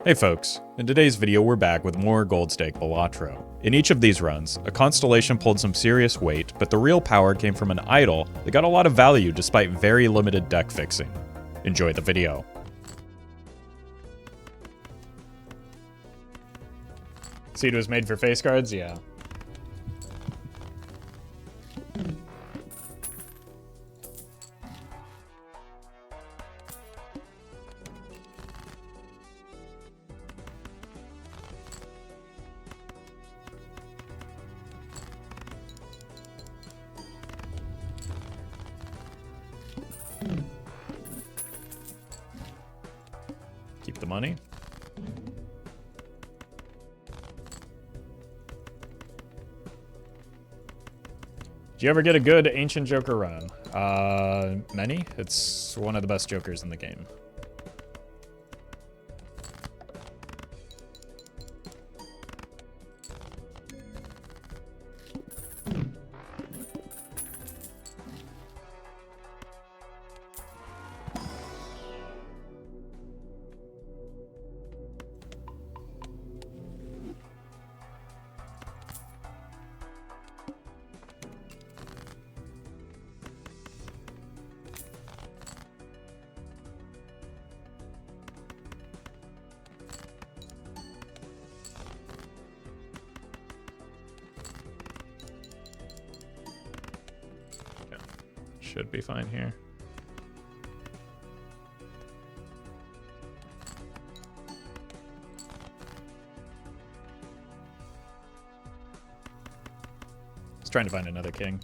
Hey folks, in today's video we're back with more Gold Stake Balatro. In each of these runs, a Constellation pulled some serious weight, but the real power came from an idol that got a lot of value despite very limited deck fixing. Enjoy the video. Seed was made for face cards? Yeah. Keep the money. Did you ever get a good Ancient Joker run? Many. It's one of the best Jokers in the game. Should be fine here. Just trying to find another king.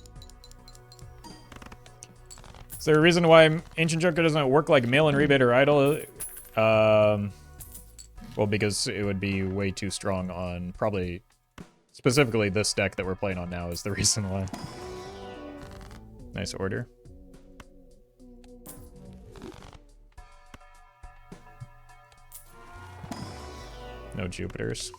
Is there a reason why Ancient Joker doesn't work like Mail and Rebate or Idol? Well, because it would be way too strong on probably specifically this deck that we're playing on now is the reason why. Nice order. No Jupiters.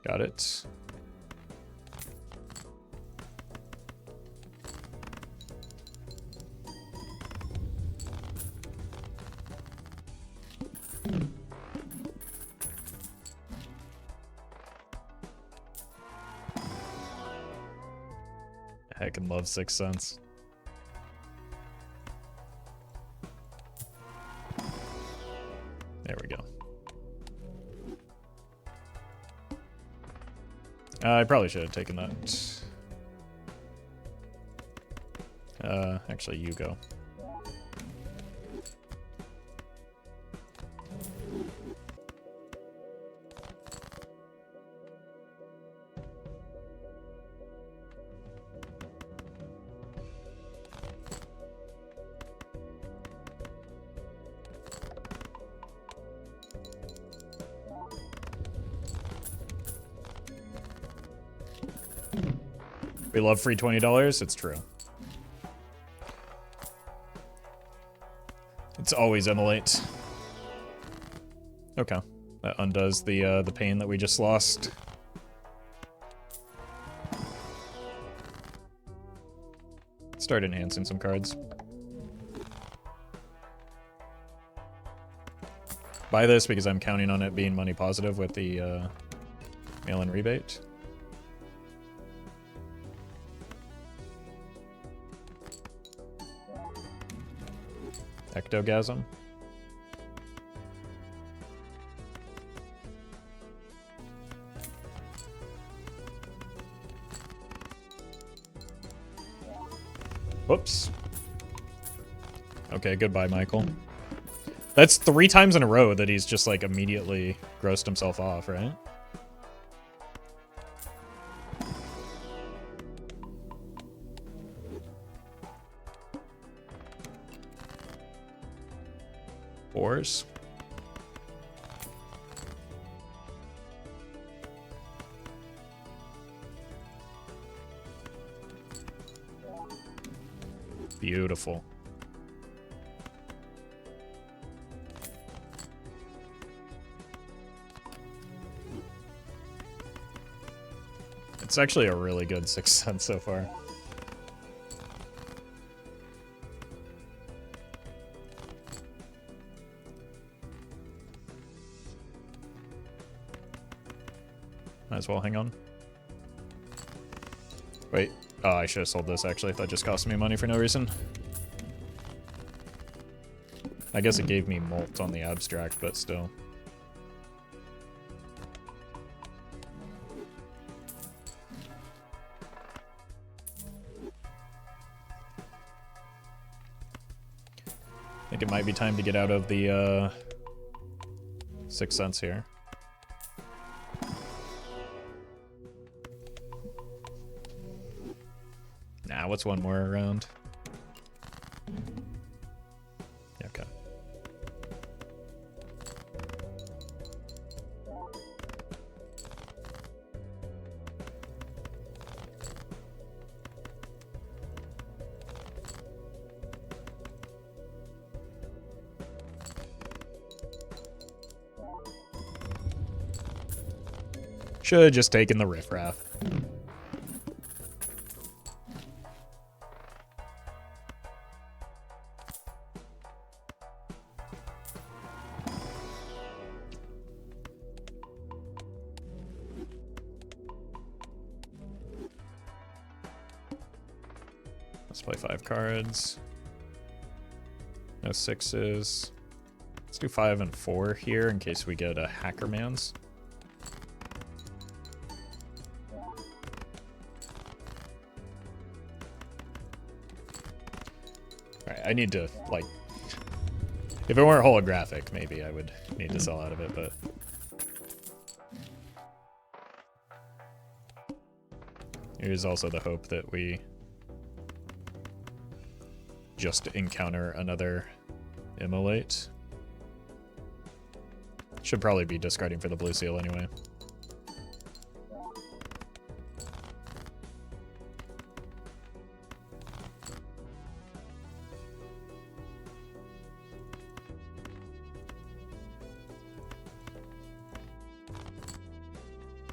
Got it. I heckin' love Sixth Sense. There we go. I probably should have taken that. Actually, you go. We love free $20. It's true. It's always immolate. Okay, that undoes the pain that we just lost. Start enhancing some cards. Buy this because I'm counting on it being money positive with the mail-in rebate. Ectogasm. Whoops. Okay, goodbye, Michael. That's 3 times in a row that he's just like immediately grossed himself off, right? Fours. Beautiful. It's actually a really good 6 cents so far. Might as well hang on. Wait. Oh, I should have sold this actually. That just cost me money for no reason. I guess it gave me molt on the abstract, but still. I think it might be time to get out of the 6 cents here. Nah, what's one more around? Okay. Should have just taken the riffraff. Let's play 5 cards. No 6s. Let's do 5 and 4 here in case we get a Hackerman's. I need to, like, if it weren't holographic, maybe I would need to sell out of it, but... Here's also the hope that we just encounter another immolate. Should probably be discarding for the blue seal anyway.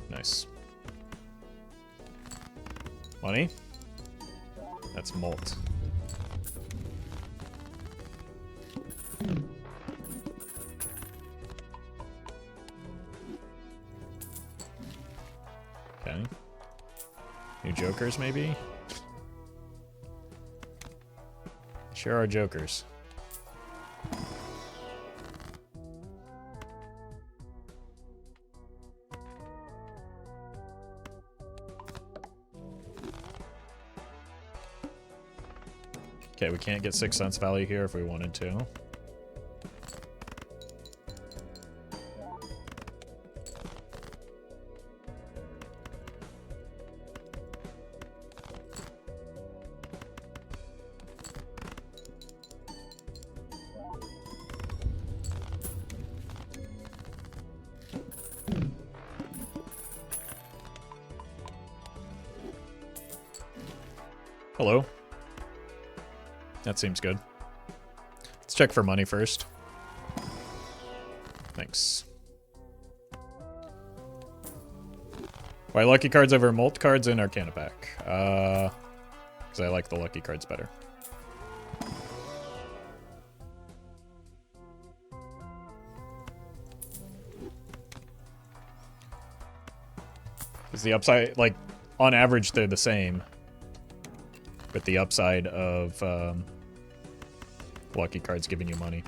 Nice. Money? That's molt. Okay. New jokers, maybe? Sure are jokers. Okay, we can't get 6 cents value here if we wanted to. Hello. That seems good. Let's check for money first. Thanks. Why lucky cards over molt cards in Arcana pack? Because I like the lucky cards better. Because the upside, like, on average they're the same. With the upside of lucky cards giving you money.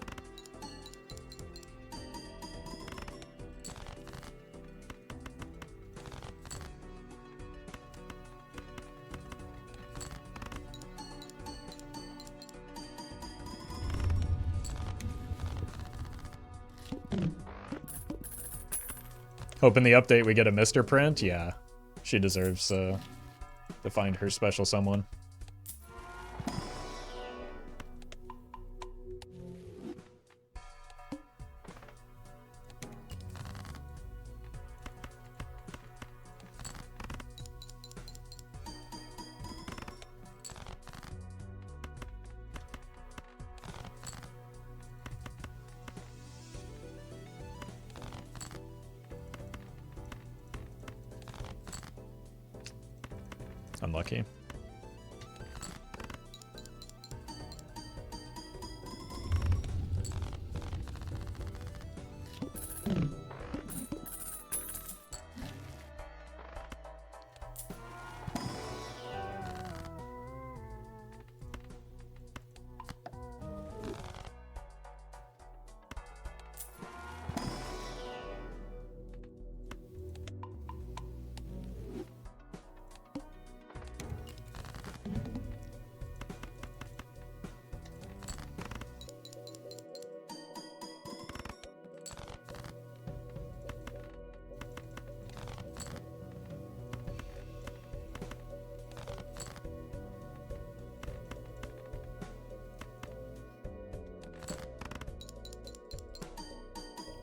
Hoping the update we get a Mr. Print? Yeah. She deserves to find her special someone. Unlucky.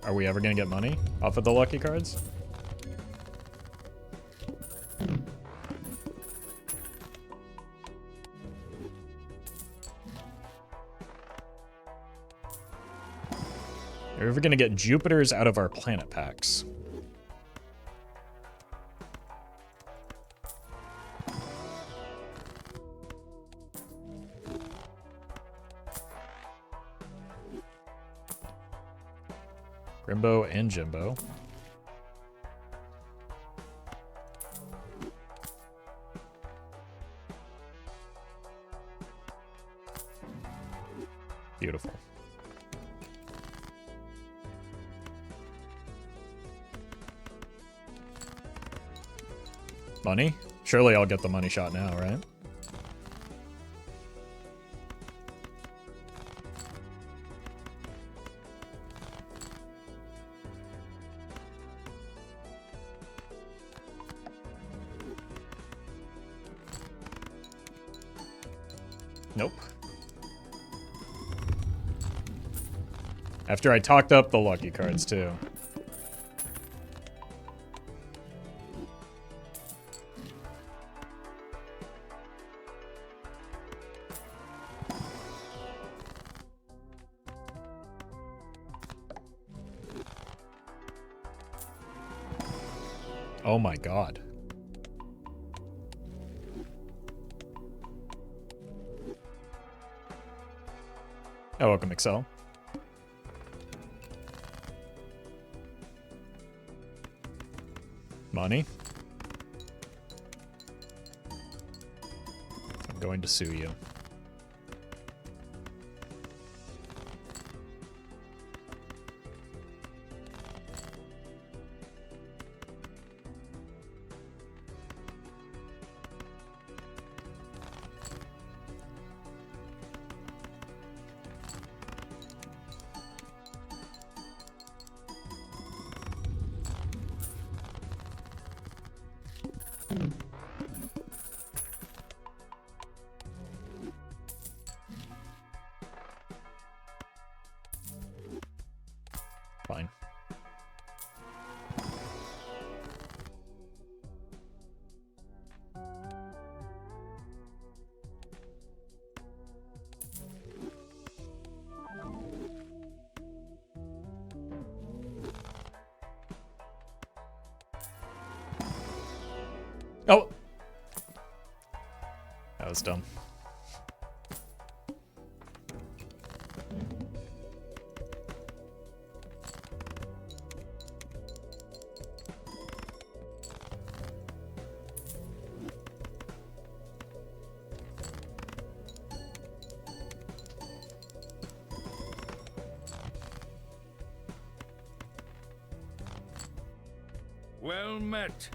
Are we ever gonna get money off of the lucky cards? Are we ever gonna get Jupiters out of our planet packs? Grimbo and Jimbo. Beautiful. Money? Surely I'll get the money shot now, right? Nope. After I talked up the lucky cards, too. Oh my god. Oh, welcome, Excel. Money. I'm going to sue you. Fine. Oh! That was dumb. Well met.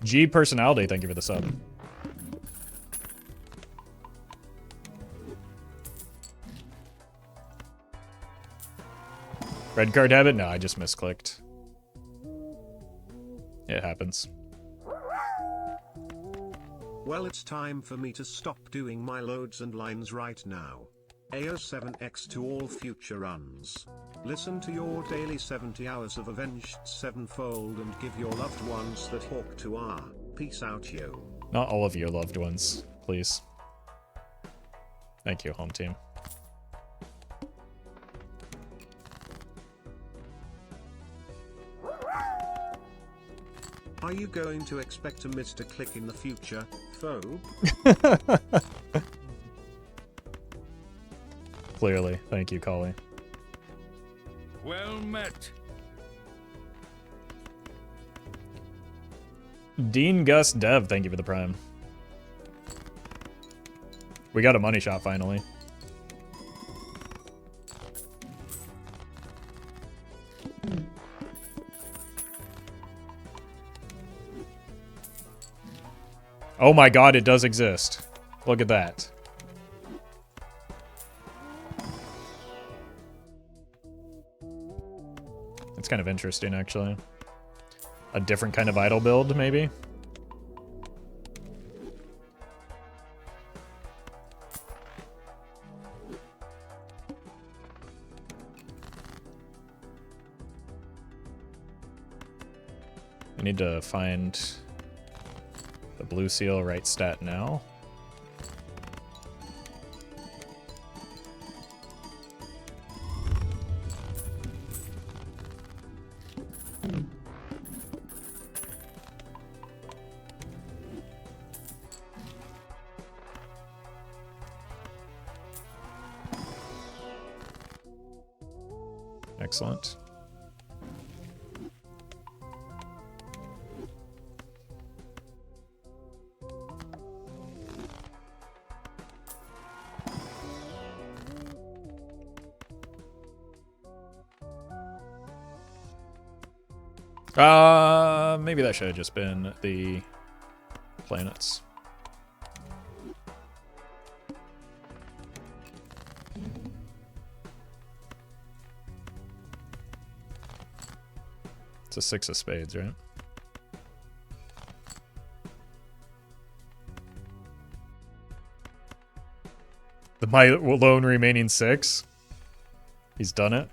G personality, thank you for the sub. Red card habit? No, I just misclicked. It happens. Well, it's time for me to stop doing my loads and lines right now. AO7X to all future runs. Listen to your daily 70 hours of Avenged Sevenfold and give your loved ones that hawk to R. Peace out, yo. Not all of your loved ones, please. Thank you, home team. Are you going to expect a Mr. Click in the future, phobe? Clearly. Thank you, Collie. Well met. Dean Gus Dev, thank you for the prime. We got a money shot finally. Oh my god, it does exist. Look at that. It's kind of interesting, actually. A different kind of idol build, maybe? I need to find the blue seal right stat now. Excellent. Maybe that should have just been the planets. It's a 6 of spades, right? My lone remaining 6? He's done it.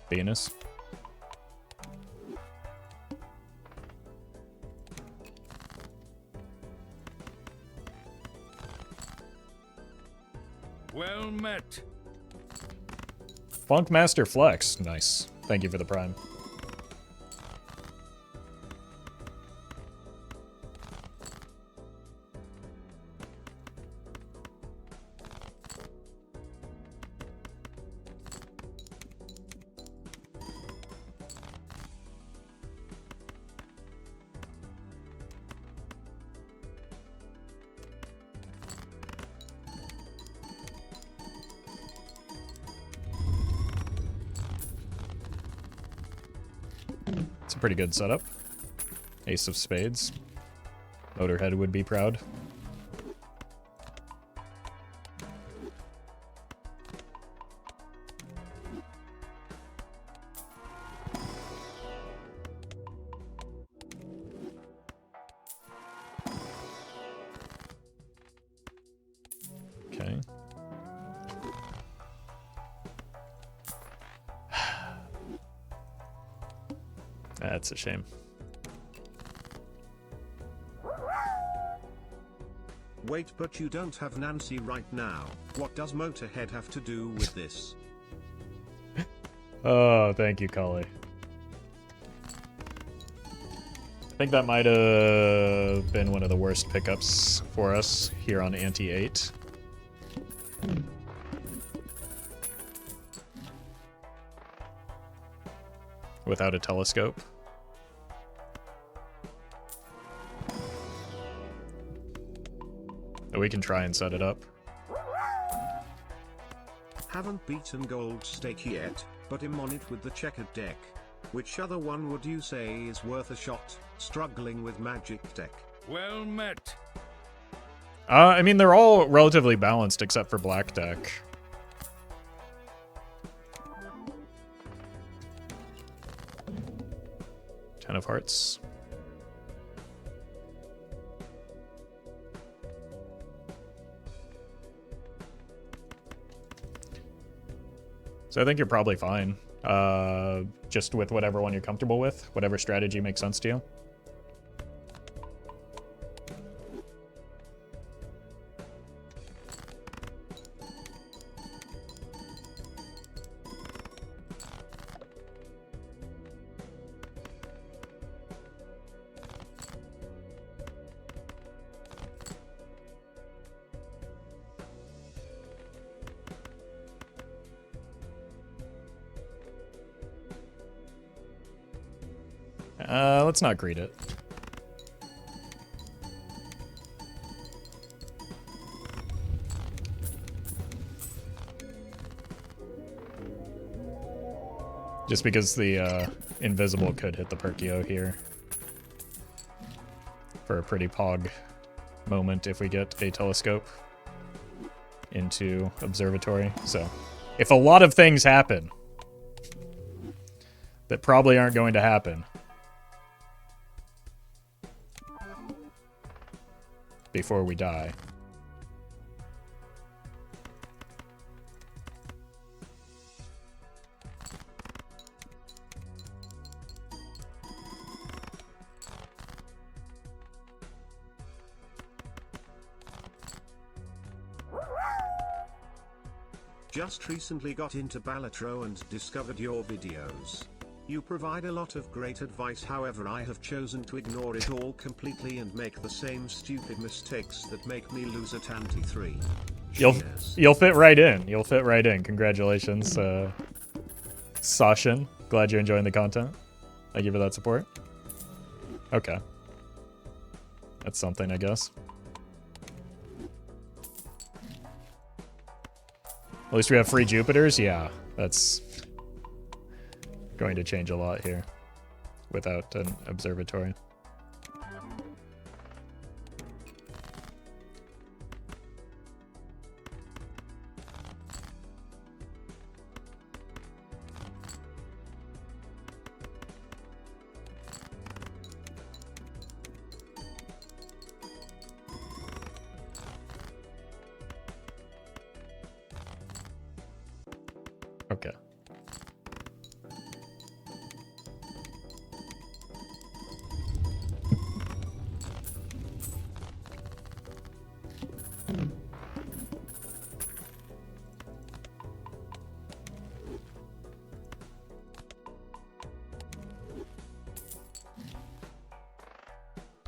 Venus. Well met. Funkmaster Flex. Nice. Thank you for the prime. It's a pretty good setup. Ace of spades. Motorhead would be proud. Okay. That's a shame. Wait, but you don't have Nancy right now. What does Motorhead have to do with this? Oh, thank you, Cully. I think that might have been one of the worst pickups for us here on Ante 8. Without a telescope. We can try and set it up. Haven't beaten Gold Stake yet, but I'm on it with the checkered deck. Which other one would you say is worth a shot, struggling with Magic deck? Well met. I mean, they're all relatively balanced except for Black deck. Ten of Hearts. So I think you're probably fine. Just with whatever one you're comfortable with, whatever strategy makes sense to you. Let's not greet it. Just because the invisible could hit the Perkio here. For a pretty pog moment if we get a telescope into observatory. So, if a lot of things happen that probably aren't going to happen before we die. Just recently got into Balatro and discovered your videos. You provide a lot of great advice, however I have chosen to ignore it all completely and make the same stupid mistakes that make me lose at ante 3. You'll fit right in. You'll fit right in. Congratulations, Sashin. Glad you're enjoying the content. Thank you for that support. Okay. That's something, I guess. At least we have free Jupiters? Yeah, that's going to change a lot here without an observatory. Okay.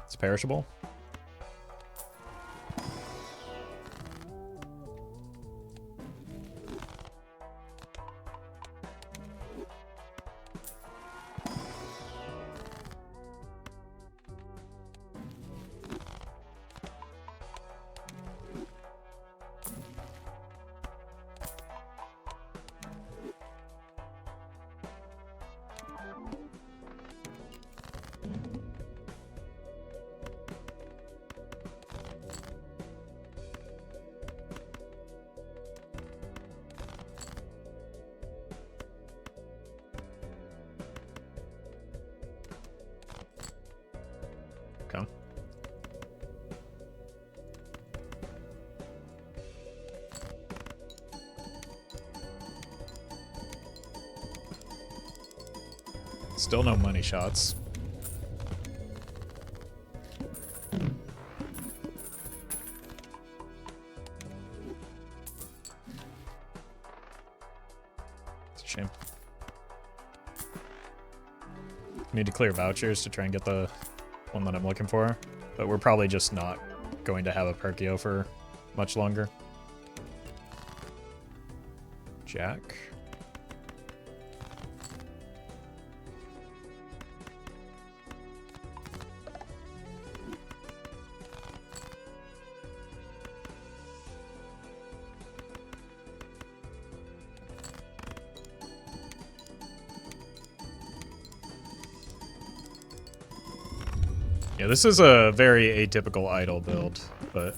It's perishable. Okay. Still no money shots. It's a shame. Need to clear vouchers to try and get the one that I'm looking for, but we're probably just not going to have a Perkio for much longer. Jack. Yeah, this is a very atypical idle build, but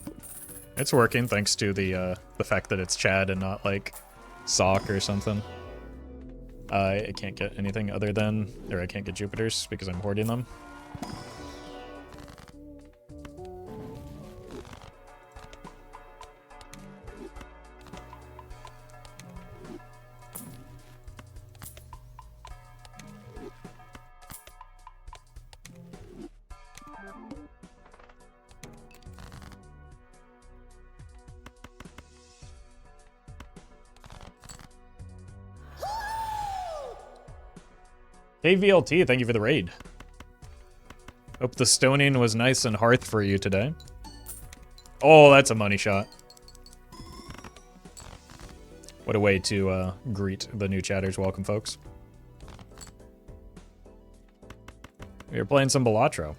it's working thanks to the fact that it's Chad and not like Sock or something. I can't get anything other than, or I can't get Jupiters because I'm hoarding them. Hey VLT, thank you for the raid. Hope the stoning was nice and hearth for you today. Oh, that's a money shot. What a way to greet the new chatters. Welcome, folks. You're playing some Balatro.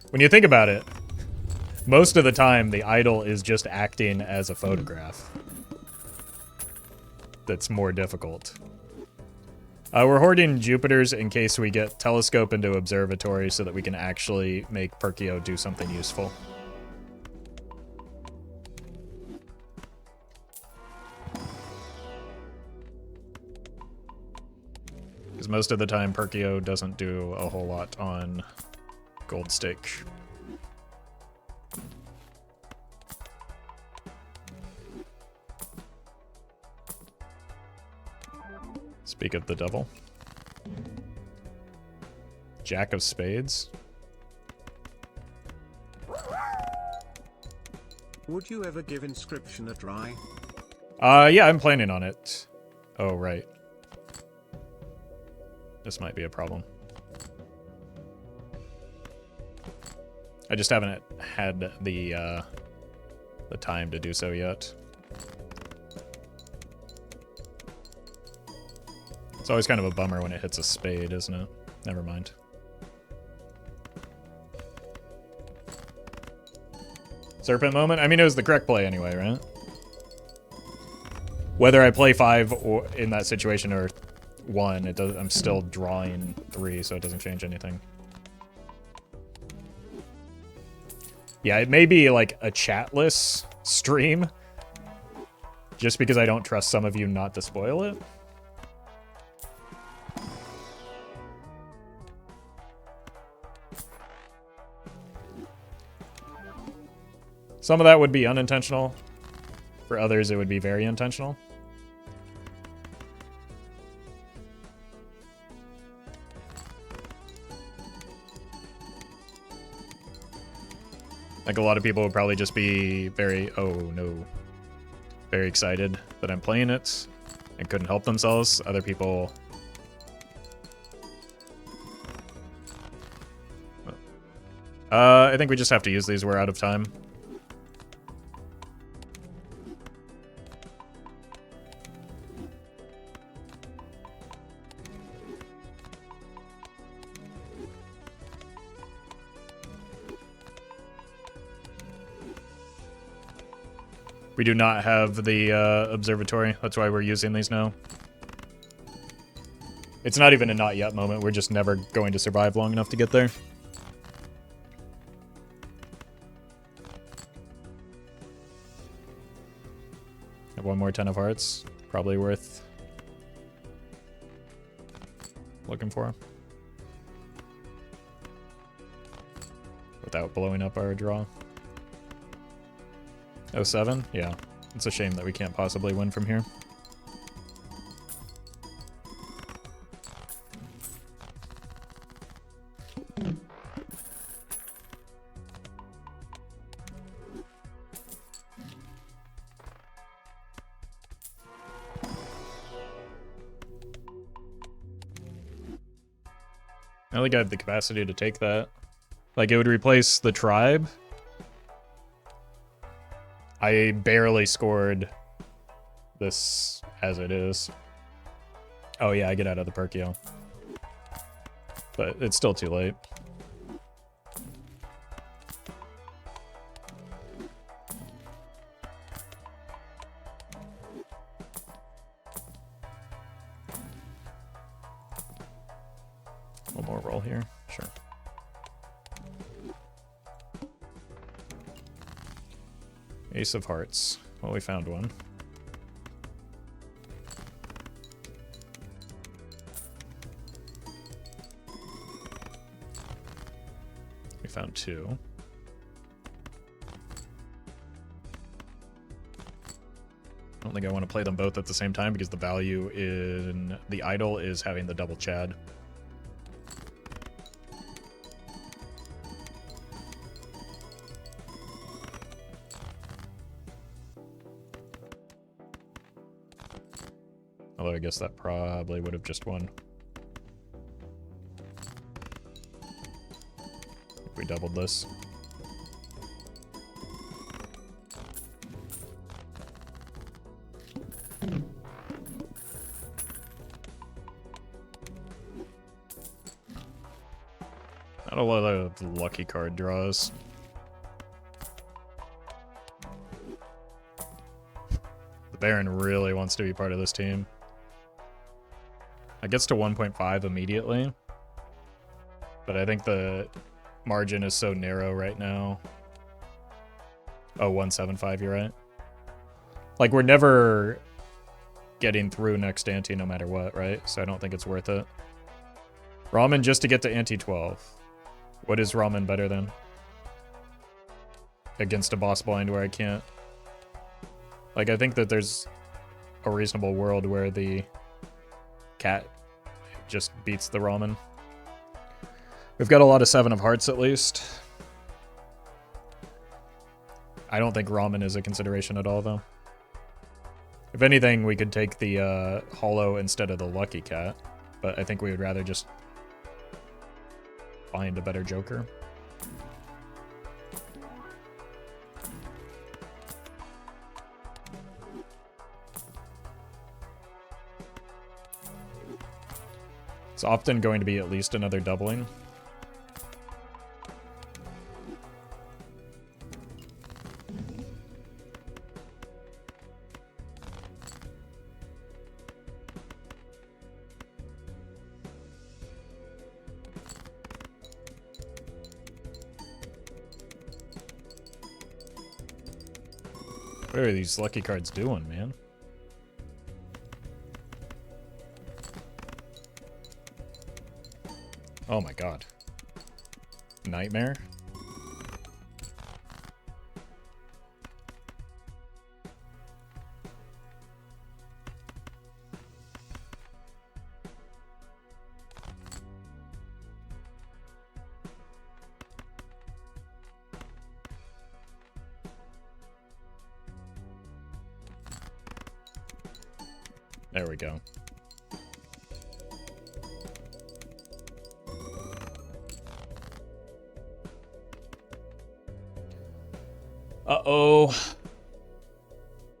When you think about it, most of the time the idol is just acting as a photograph. That's more difficult. We're hoarding Jupiters in case we get telescope into observatory so that we can actually make Perkio do something useful. Because most of the time Perkio doesn't do a whole lot on Gold Stake. Speak of the devil. Jack of Spades. Would you ever give Inscription a try? Yeah, I'm planning on it. Oh, right. This might be a problem. I just haven't had the time to do so yet. It's always kind of a bummer when it hits a spade, isn't it? Never mind. Serpent moment? I mean, it was the correct play anyway, right? Whether I play 5 or in that situation or 1, it does, I'm still drawing 3, so it doesn't change anything. Yeah, it may be like a chatless stream, just because I don't trust some of you not to spoil it. Some of that would be unintentional. For others, it would be very intentional. Like, a lot of people would probably just be very, oh no, very excited that I'm playing it and couldn't help themselves. Other people... I think we just have to use these. We're out of time. We do not have the observatory. That's why we're using these now. It's not even a not yet moment. We're just never going to survive long enough to get there. Have one more 10 of hearts. Probably worth looking for. Without blowing up our draw. 07? Yeah. It's a shame that we can't possibly win from here. I don't think I have the capacity to take that. Like, it would replace the tribe. I barely scored this as it is. Oh yeah, I get out of the Perkio. But it's still too late. One more roll here, sure. Ace of Hearts. Well, we found one. We found 2. I don't think I want to play them both at the same time because the value in the idol is having the double Chad. Although I guess that probably would have just won. If we doubled this. Not a lot of lucky card draws. The Baron really wants to be part of this team. It gets to 1.5 immediately. But I think the margin is so narrow right now. Oh, 175, you're right. Like, we're never getting through next ante no matter what, right? So I don't think it's worth it. Ramen just to get to ante 12. What is Ramen better than? Against a boss blind where I can't. Like, I think that there's a reasonable world where the cat just beats the Ramen. We've got a lot of 7 of hearts at least. I don't think Ramen is a consideration at all, though. If anything, we could take the Hollow instead of the Lucky Cat, but I think we would rather just find a better Joker. It's often going to be at least another doubling. What are these lucky cards doing, man? Oh my god. Nightmare? There we go. Uh-oh. We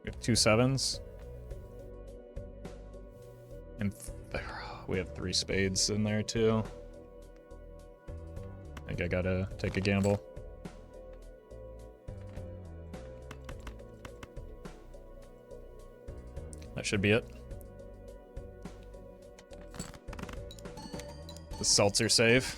have 2 7s. And we have 3 spades in there, too. I think I gotta take a gamble. That should be it. The seltzer save.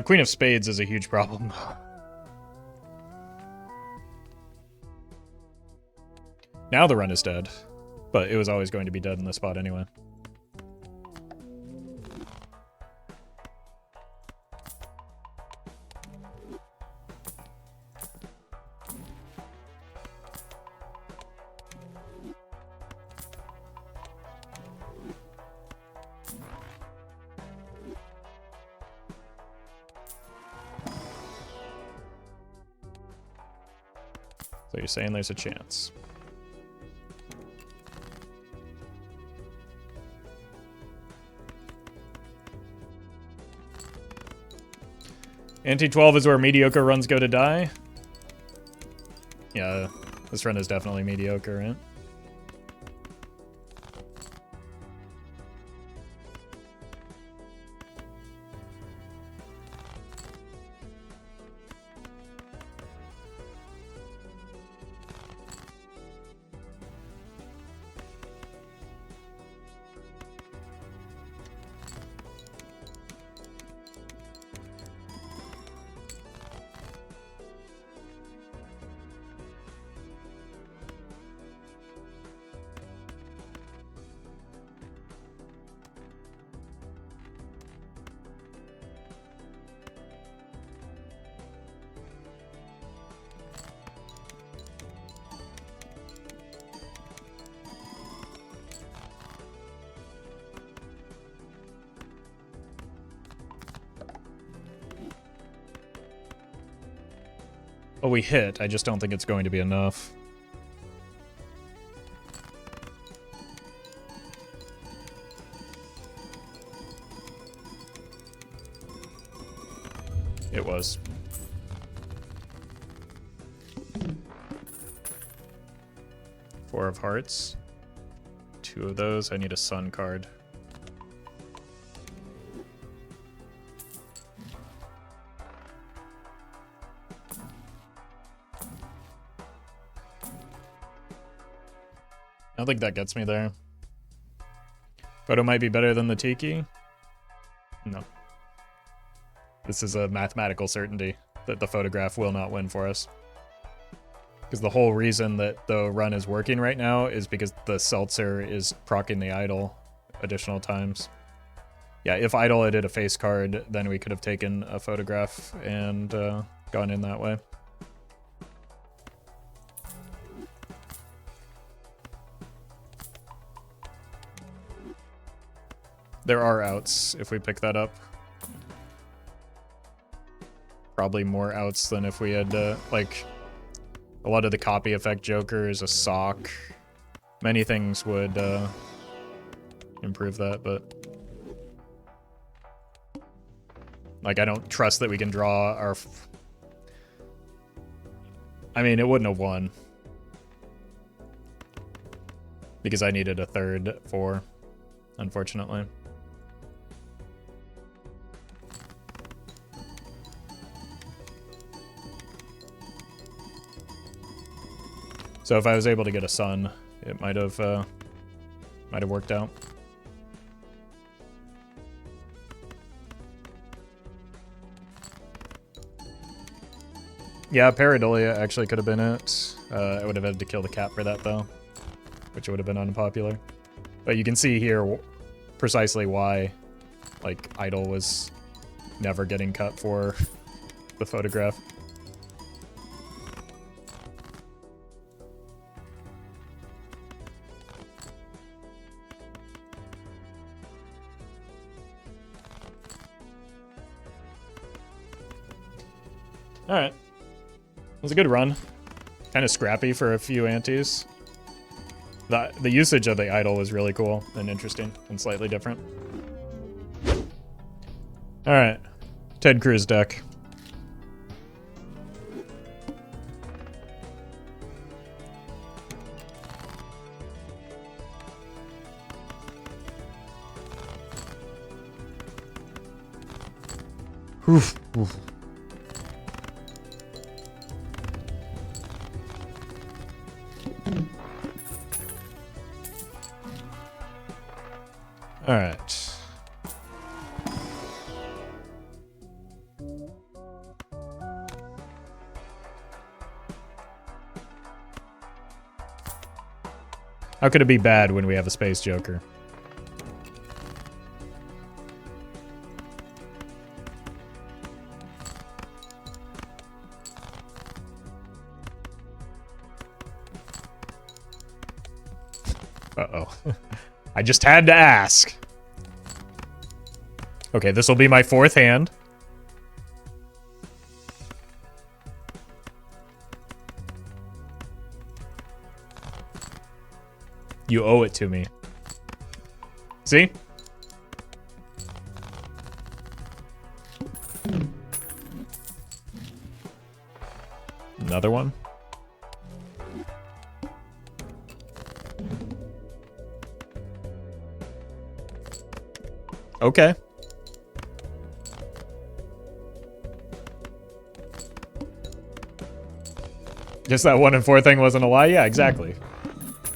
Queen of Spades is a huge problem. Now the run is dead, but it was always going to be dead in this spot anyway. So you're saying there's a chance. Ante 12 is where mediocre runs go to die. Yeah, this run is definitely mediocre, right? Well, we hit. I just don't think it's going to be enough. It was. Four of hearts. Two of those. I need a sun card. I don't think that gets me there. Photo might be better than the Tiki. No. This is a mathematical certainty that the photograph will not win for us. Because the whole reason that the run is working right now is because the Seltzer is proccing the idol additional times. Yeah, if idol had hit a face card, then we could have taken a photograph and gone in that way. There are outs if we pick that up. Probably more outs than if we had, like, a lot of the copy effect Joker is a sock. Many things would improve that, but... Like, I don't trust that we can draw our... I mean, it wouldn't have won. Because I needed a third 4, unfortunately. So if I was able to get a sun, it might have worked out. Yeah, Pareidolia actually could have been it. I would have had to kill the cat for that though, which would have been unpopular. But you can see here precisely why, like, Idol was never getting cut for the photograph. Alright. It was a good run. Kind of scrappy for a few antes. The usage of the idol was really cool and interesting and slightly different. Alright. Ted Cruz deck. Oof. Oof. All right. How could it be bad when we have a Space Joker? Uh-oh. I just had to ask. Okay, this will be my 4th hand. You owe it to me. See? Another one. Okay. Just that 1 and 4 thing wasn't a lie? Yeah, exactly.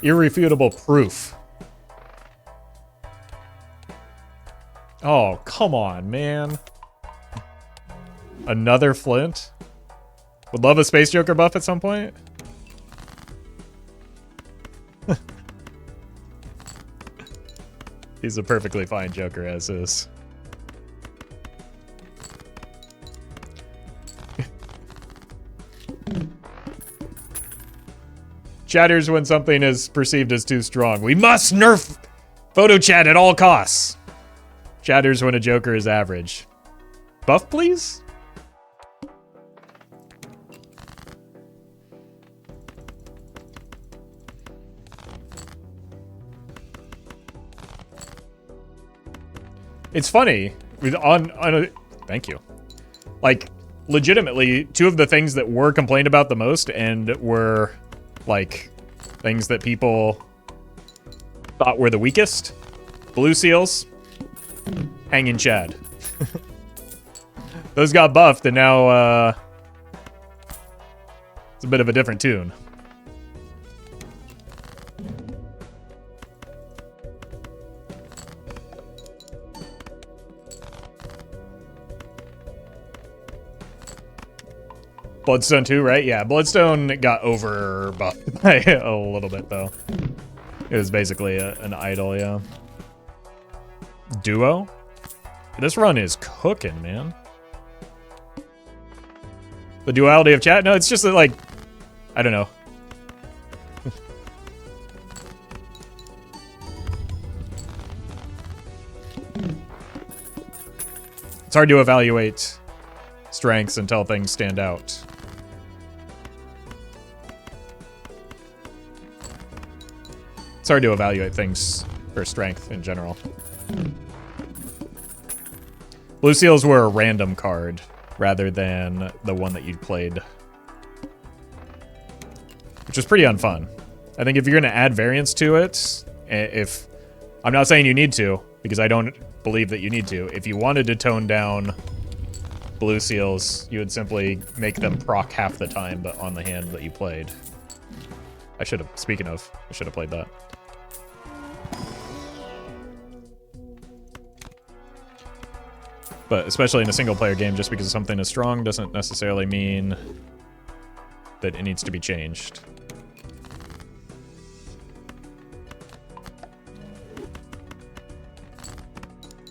Irrefutable proof. Oh, come on, man. Another Flint? Would love a Space Joker buff at some point. He's a perfectly fine Joker as is. Chatters when something is perceived as too strong. We must nerf photo chat at all costs. Chatters when a Joker is average. Buff, please? It's funny with on a thank you. Like legitimately, two of the things that were complained about the most and were, like, things that people thought were the weakest. Blue seals, hanging Chad. Those got buffed, and now, it's a bit of a different tune. Bloodstone too, right? Yeah, Bloodstone got over buffed by a little bit, though. It was basically an idol, yeah. Duo? This run is cooking, man. The duality of chat? No, it's just that, like, I don't know. It's hard to evaluate strengths until things stand out. It's hard to evaluate things for strength in general. Blue seals were a random card rather than the one that you'd played, which is pretty unfun. I think if you're going to add variance to it, if I'm not saying you need to, because I don't believe that you need to. If you wanted to tone down blue seals, you would simply make them proc half the time, but on the hand that you played. I should have, speaking of, I should have played that. But especially in a single player game, just because something is strong doesn't necessarily mean that it needs to be changed.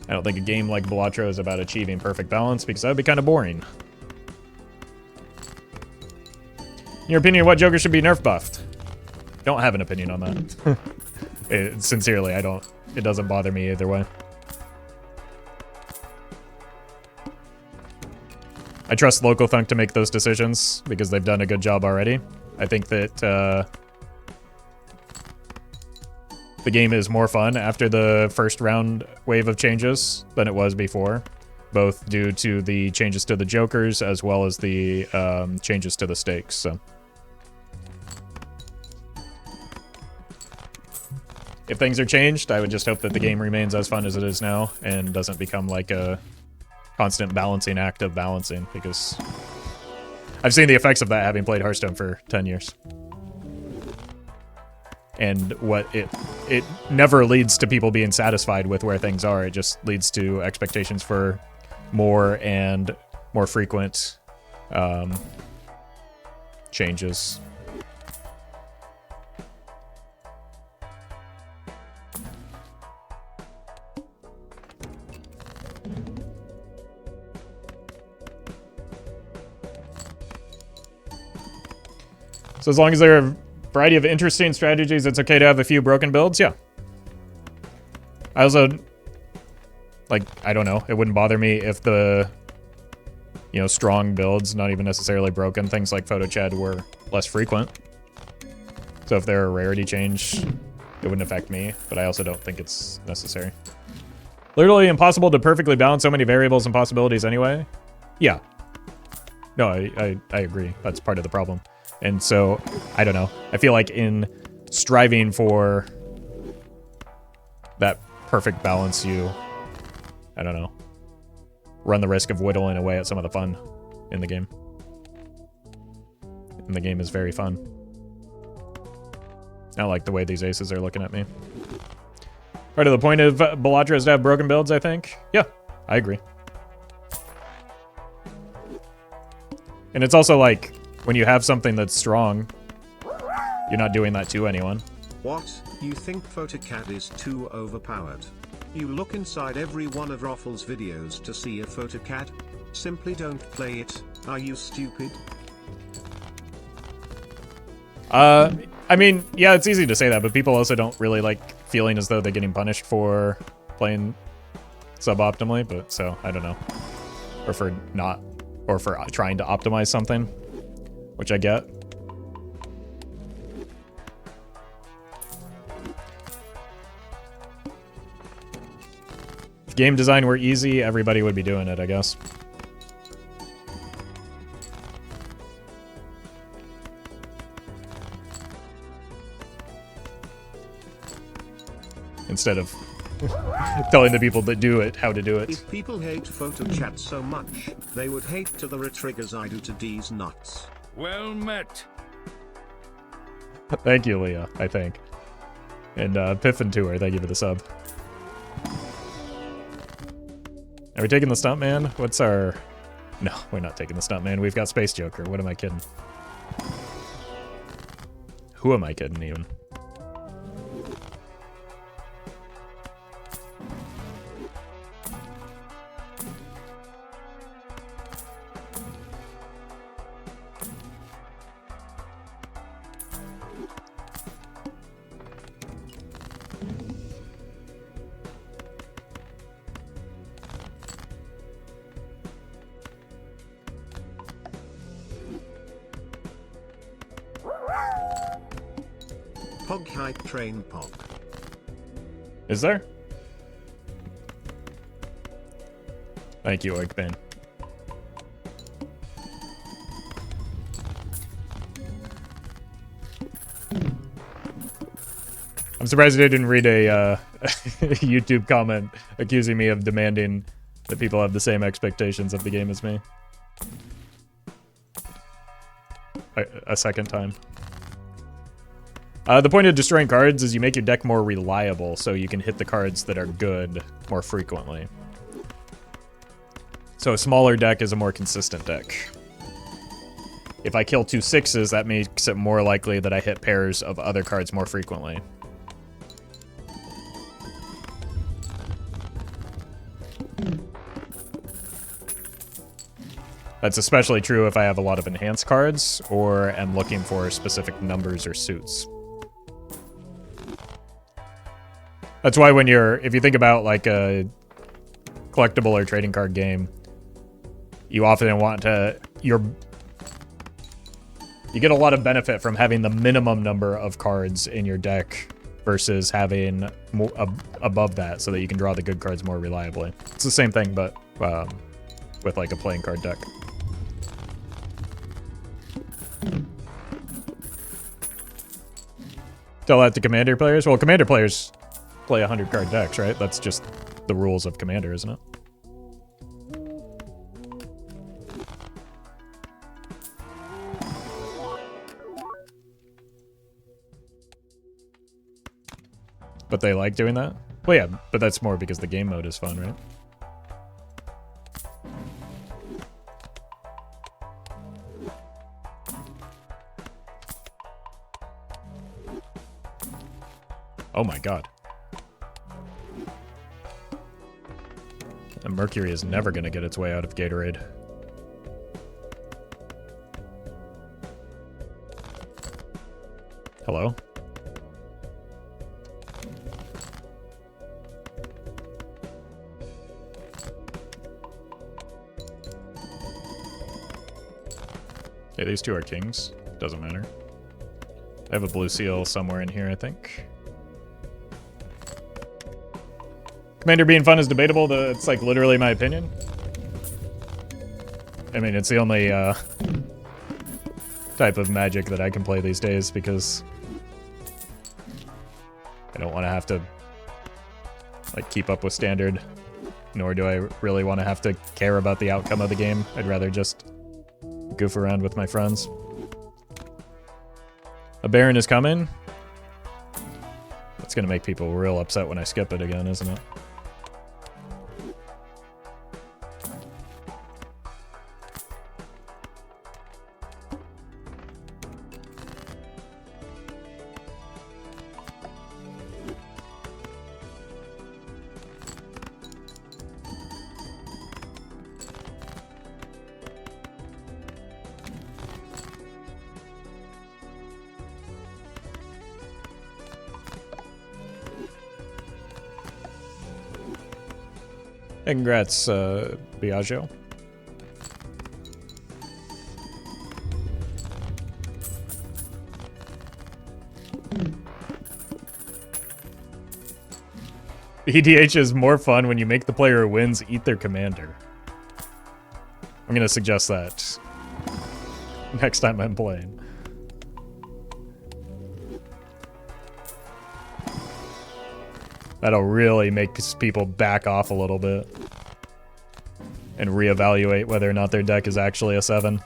I don't think a game like Balatro is about achieving perfect balance, because that would be kind of boring. In your opinion, what Joker should be nerf buffed? Don't have an opinion on that. Sincerely, I don't. It doesn't bother me either way. I trust Local Thunk to make those decisions because they've done a good job already. I think that the game is more fun after the first round wave of changes than it was before, both due to the changes to the Jokers as well as the changes to the stakes. So, if things are changed, I would just hope that the game remains as fun as it is now and doesn't become like a constant balancing act of balancing, because I've seen the effects of that having played Hearthstone for 10 years. And what it never leads to people being satisfied with where things are. It just leads to expectations for more and more frequent changes. So as long as there are a variety of interesting strategies, it's okay to have a few broken builds, yeah. I also, like, I don't know, it wouldn't bother me if the, you know, strong builds, not even necessarily broken, things like Photo Chad were less frequent. So if they're a rarity change, it wouldn't affect me, but I also don't think it's necessary. Literally impossible to perfectly balance so many variables and possibilities anyway. Yeah. No, I agree. That's part of the problem. And so, I don't know. I feel like in striving for that perfect balance, you, I don't know, run the risk of whittling away at some of the fun in the game. And the game is very fun. I don't like the way these aces are looking at me. Part of the point of Balatro is to have broken builds, I think. Yeah, I agree. And it's also like, when you have something that's strong, you're not doing that to anyone. What? You think PhotoCAD is too overpowered? You look inside every one of Roffle's videos to see a PhotoCAD? Simply don't play it. Are you stupid? I mean, yeah, it's easy to say that, but people also don't really like feeling as though they're getting punished for playing suboptimally, but so, I don't know. Or for not, or for trying to optimize something, which I get. If game design were easy, everybody would be doing it, I guess. instead of telling the people that do it how to do it. If people hate photo chat so much, they would hate to the retriggers I do to D's nuts. Well met. Thank you, Leah, I think. And Piffin Tour, thank you for the sub. Are we taking the Stuntman? What's our... No, we're not taking the Stuntman. We've got Space Joker. What am I kidding? Who am I kidding, even? Pog hype train pog. Is there? Thank you, Oikbane. I'm surprised I didn't read a YouTube comment accusing me of demanding that people have the same expectations of the game as me. A second time. The point of destroying cards is you make your deck more reliable, so you can hit the cards that are good more frequently. So a smaller deck is a more consistent deck. If I kill 2 6s, that makes it more likely that I hit pairs of other cards more frequently. That's especially true if I have a lot of enhanced cards, or am looking for specific numbers or suits. That's why when if you think about like a collectible or trading card game, you often want to, you get a lot of benefit from having the minimum number of cards in your deck versus having more above that so that you can draw the good cards more reliably. It's the same thing, but with like a playing card deck. Tell that to Commander players? Well, Commander players play 100 card decks, right? That's just the rules of Commander, isn't it? But they like doing that? Well, yeah, but that's more because the game mode is fun, right? Oh my god. And Mercury is never going to get its way out of Gatorade. Hello? Okay, these two are kings. Doesn't matter. I have a blue seal somewhere in here, I think. Commander being fun is debatable. It's like literally my opinion. I mean, it's the only type of Magic that I can play these days because I don't want to have to like keep up with Standard, nor do I really want to have to care about the outcome of the game. I'd rather just goof around with my friends. A Baron is coming. That's gonna make people real upset when I skip it again, isn't it? Congrats, Biagio. EDH is more fun when you make the player who wins eat their commander. I'm gonna suggest that next time I'm playing. That'll really make people back off a little bit. And reevaluate whether or not their deck is actually a 7.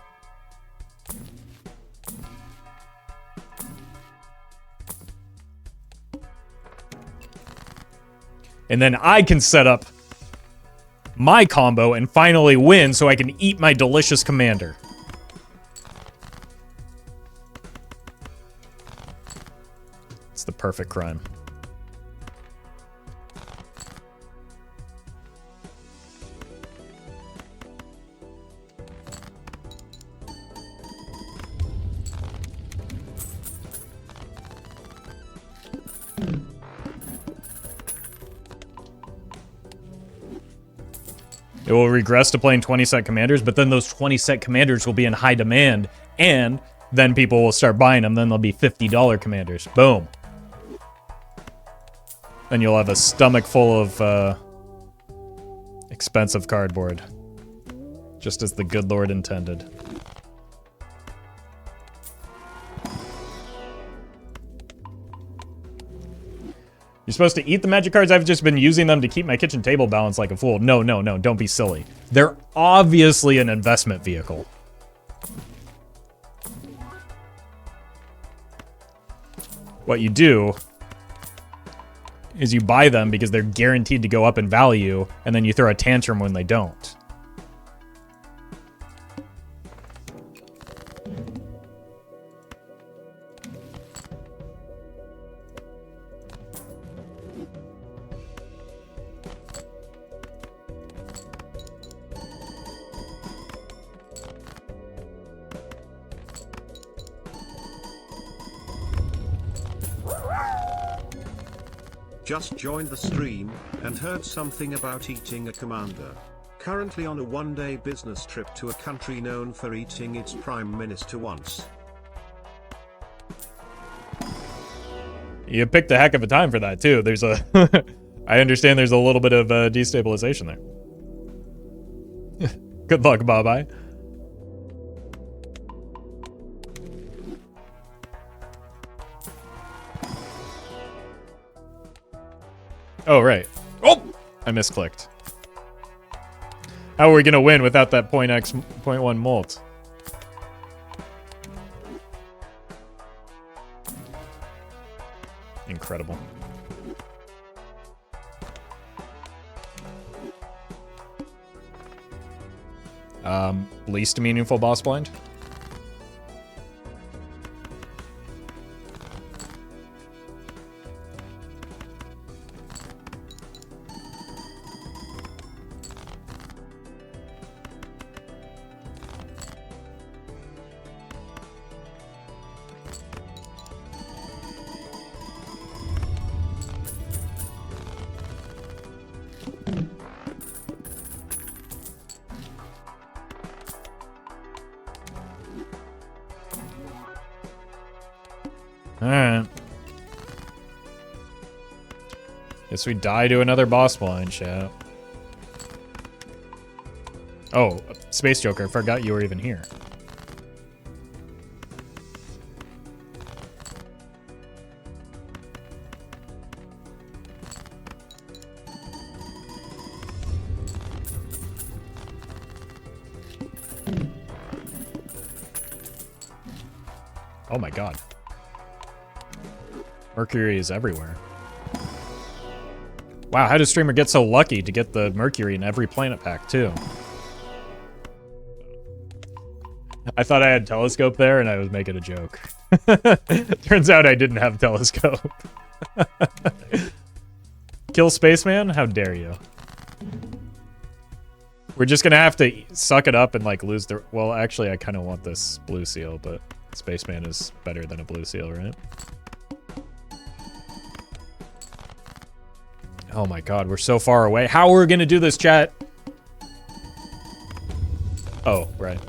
And then I can set up my combo and finally win so I can eat my delicious commander. It's the perfect crime. It will regress to playing 20 set commanders, but then those 20 set commanders will be in high demand, and then people will start buying them, then they'll be $50 commanders. Boom. Then you'll have a stomach full of expensive cardboard. Just as the good Lord intended. You're supposed to eat the magic cards? I've just been using them to keep my kitchen table balanced like a fool. No, no, no, don't be silly. They're obviously an investment vehicle. What you do is you buy them because they're guaranteed to go up in value, and then you throw a tantrum when they don't. Just joined the stream, and heard something about eating a commander. Currently on a one-day business trip to a country known for eating its prime minister once. You picked a heck of a time for that, too. There's a... I understand there's a little bit of destabilization there. Good luck, bye-bye. Oh, right. Oh! I misclicked. How are we gonna win without that .1 molt? Incredible. Least meaningful boss blind? Alright. Guess we die to another boss blind, chat. Oh, Space Joker, I forgot you were even here. Oh my god. Mercury is everywhere. Wow, how does Streamer get so lucky to get the Mercury in every planet pack, too? I thought I had Telescope there, and I was making a joke. Turns out I didn't have Telescope. Kill Spaceman? How dare you? We're just gonna have to suck it up and, like, lose the... Well, actually, I kind of want this blue seal, but Spaceman is better than a blue seal, right? Oh my god, we're so far away. How are we gonna do this, chat? Oh, right.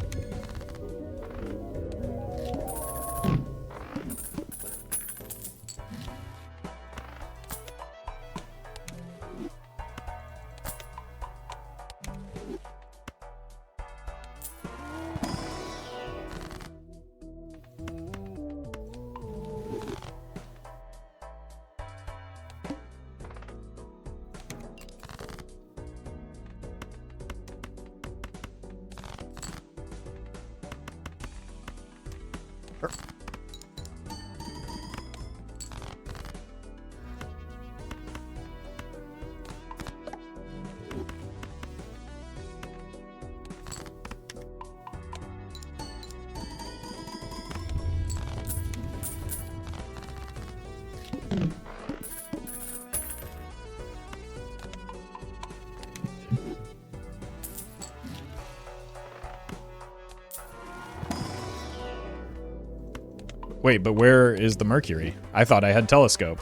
Wait, but where is the Mercury? I thought I had telescope.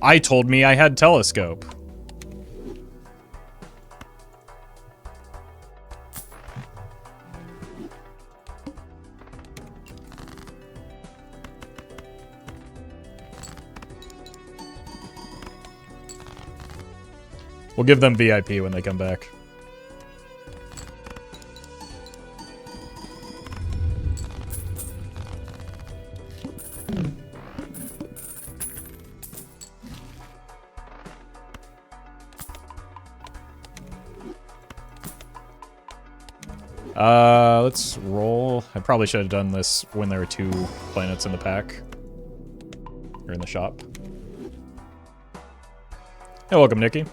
I told me I had telescope. We'll give them VIP when they come back. Let's roll. I probably should have done this when there were 2 planets in the pack. Or in the shop. Hey, welcome, Nikki.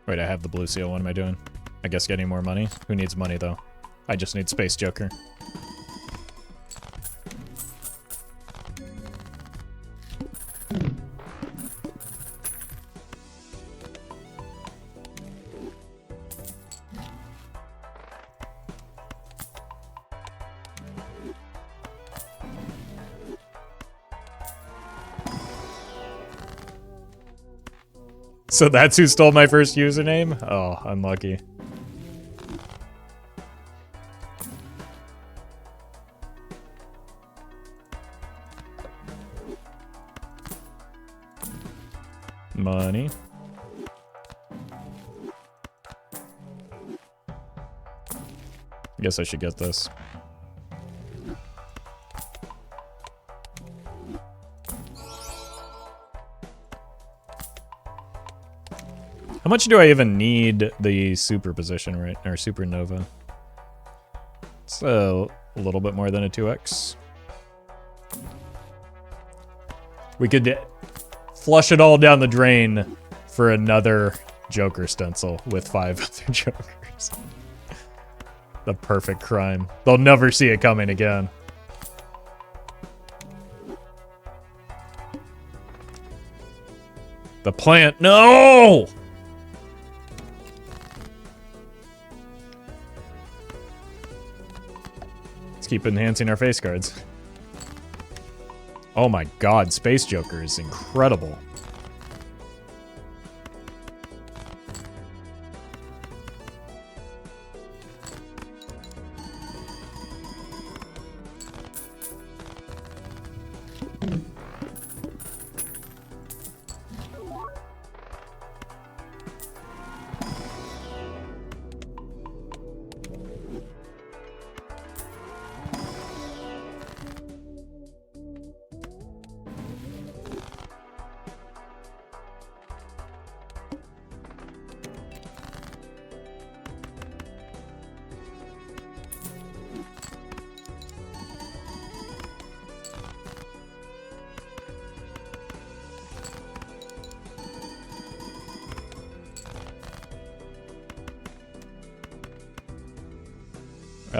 Wait, I have the blue seal. What am I doing? I guess getting more money. Who needs money, though? I just need Space Joker. So that's who stole my first username? Oh, unlucky. Money. I guess I should get this. How much do I even need the superposition, right? Or supernova? It's a little bit more than a 2x. We could flush it all down the drain for another Joker stencil with 5 other Jokers. The perfect crime. They'll never see it coming again. The plant. No! Let's keep enhancing our face cards. Oh my god, Space Joker is incredible.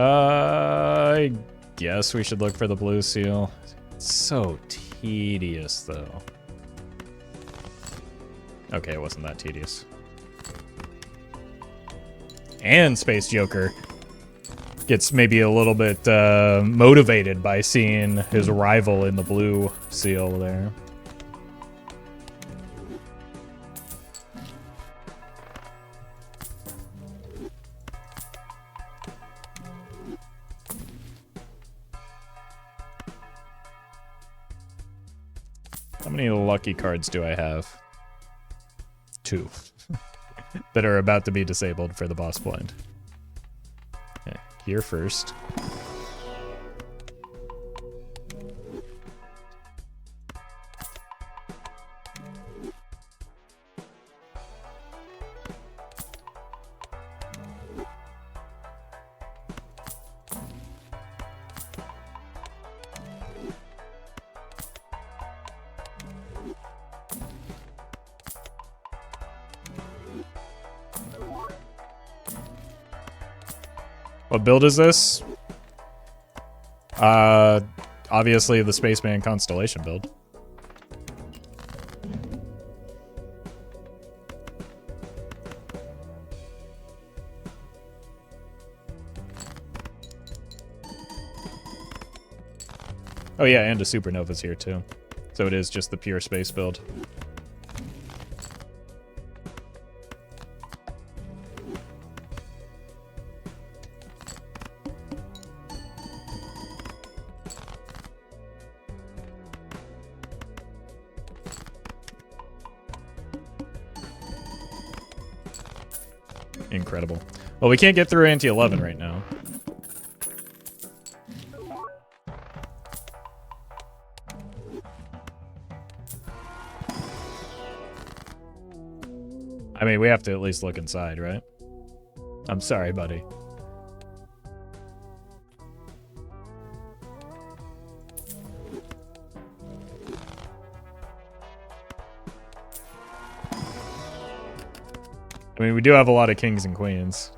I guess we should look for the blue seal. It's so tedious, though. Okay, it wasn't that tedious. And Space Joker gets maybe a little bit motivated by seeing his rival in the blue seal there. How many lucky cards do I have? 2. That are about to be disabled for the boss blind. Okay, here first. What build is this? Obviously the Spaceman Constellation build. Oh yeah, and a Supernova's here too. So it is just the pure space build. Incredible. Well, we can't get through Ante 11 right now. I mean, we have to at least look inside, right? I'm sorry, buddy. I mean, we do have a lot of kings and queens.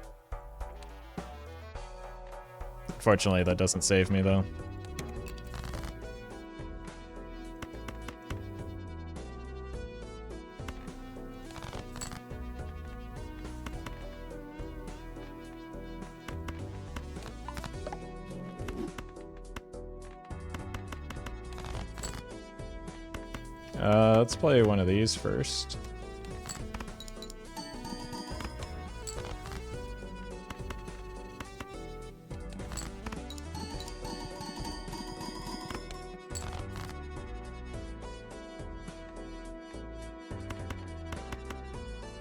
Fortunately, that doesn't save me, though. Let's play one of these first.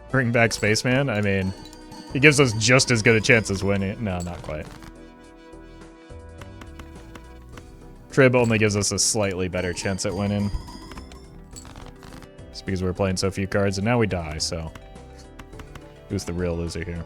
Bring back Spaceman? I mean, he gives us just as good a chance as winning. No, not quite. Trib only gives us a slightly better chance at winning. It's because we're playing so few cards, and now we die, so... Who's the real loser here?